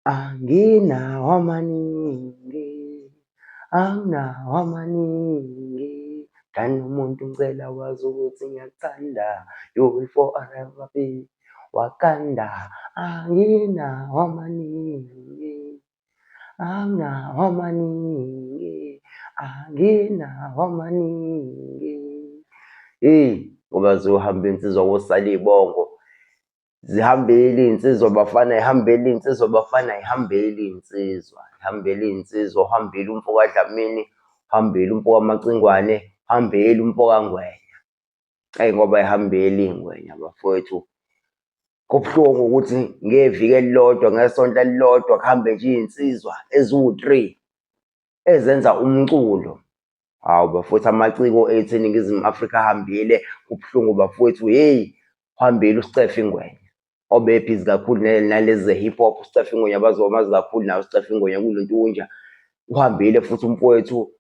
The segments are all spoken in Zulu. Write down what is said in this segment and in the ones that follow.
Anginawo amaningi, anginawo amaningi, umuntu ngicela wazi ukuthi ngiyakuthanda, you will forever be Wakanda. Anginawo amaningi, anginawo amaningi, anginawo amaningi. Ngoba ziyohamba insizwa kosala iy'bongo, zihambele iy'nsizwa bafana, ihambele iy'nsizwa bafana, ihambele iy'nsizwa, ihambele iy'nsizwa, uhambile umfo kaDlamini, uhambile umfo kaMacingwane, uhambile umfo kaNgwenya. Ngoba ihambile iy'ngwenya bafowethu. Kubuhlungu ukuthi ngeviki elilodwa, ngesonto elilodwa kuhambe nje iy'nsizwa eziwu-3 ezenza umculo. Hawu bafowethu, amaciko ethu eNingizimu Afrika ahambile. Kubuhlungu bafowethu, uhambile uSicefe Ngwenya obebhizi kakhulu nalezi ze-hip hop. uSicefe Ngwenya bazomazi kakhulu nawe uSicefe Ngwenya kulontunja. Uhambile futhi umfowethu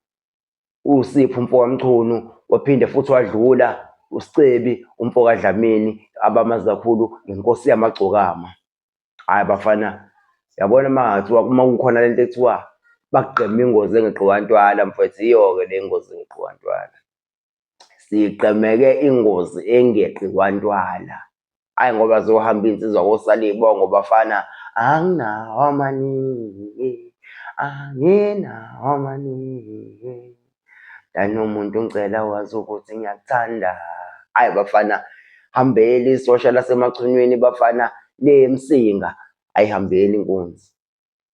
uSipho umfo kaMchunu, waphinde futhi wadlula uSicebi umfo kaDlamini abamazi kakhulu ngenkosi yamagcokama. Hhayi bafana, yabona uma kukhona lento ekuthiwa bakugqeme ingozi engeqiwa ntwala mfowethu, iyo-ke le ngozi engeqiwa ntwala. Sigqemeke ingozi engeqiwa ntwala. Hhayi ngoba ziyohamba iy'nsizwa kosala iy'bongo bafana, anginawo amaningi, anginawo amaningi, umuntu ngicela wazi ukuthi ngiyakuthanda. Hhayi bafana, hambeli isosha lasemachunywini bafana leMsinga, ayihambeli inkunzi,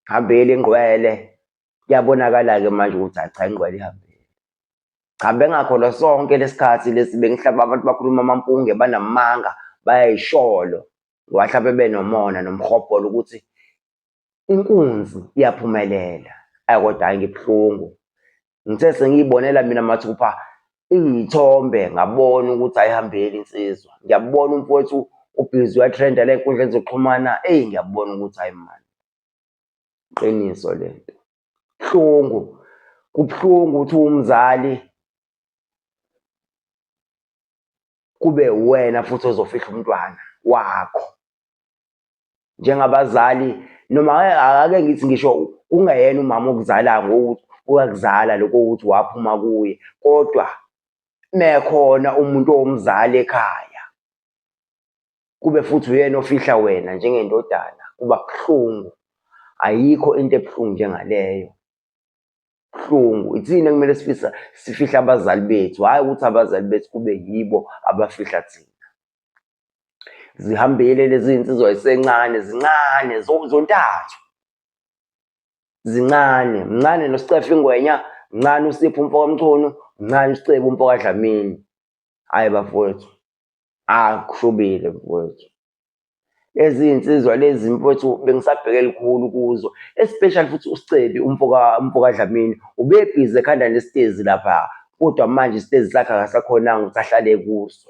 hambeli ingqwele. Kuyabonakala-ke manje ukuthi cha ingqwele ihambile. Cha bengakholwa sonke lesikhathi lesi bengihlaba abantu bakhuluma amampunge banamanga bayay'sholo, wahlaba benomona nomhobholo ukuthi inkunzi iyaphumelela. Kodwa hhayi ngibuhlungu, ngithe sengiy'bonela mina mathupha iy'thombe ngabona ukuthi ayihambeli insizwa. Ngiyabona umfowethu ubhizi uyatrenda la ey'nkundleni zokuxhumana, ngiyabona ukuthi hayi mani, iqiniso lento. Kubuhlungu, kubuhlungu ukuthi uwumzali kube wena futhi ozofihla umntwana wakho. Njengabazali noma ake ngithi ngisho kungayena umama okuzalayo ngokuthi uyakuzala lokho ukuthi waphuma kuye, kodwa mekhona umuntu owumzali ekhaya kube futhi uyena ofihla wena njengendodana, kuba buhlungu. Ayikho into ebuhlungu njengaleyo. Buhlungu, ithina ekumele sifihle abazali bethu, hhayi ukuthi abazali bethu kube yibo abafihla thina. Zihambile lezi iy'nsizwa zisencane, zincane zontathu, zincane. Mncane noSicefe Ngwenya, mncane uSipho umfo kaMchunu, mncane uSicebi umfo kaDlamini. Hhayi bafowethu, kushubile mfowethu. Lezi iy'nsizwa lezi mfowethu bengisabheke lukhulu kuzo, especially futhi uSicebi umfo kaDlamini ubebhizi ekhanda nesitezi lapha, kodwa manje isitezi sakhe akasakhonanga ukuthi ahlale kuso.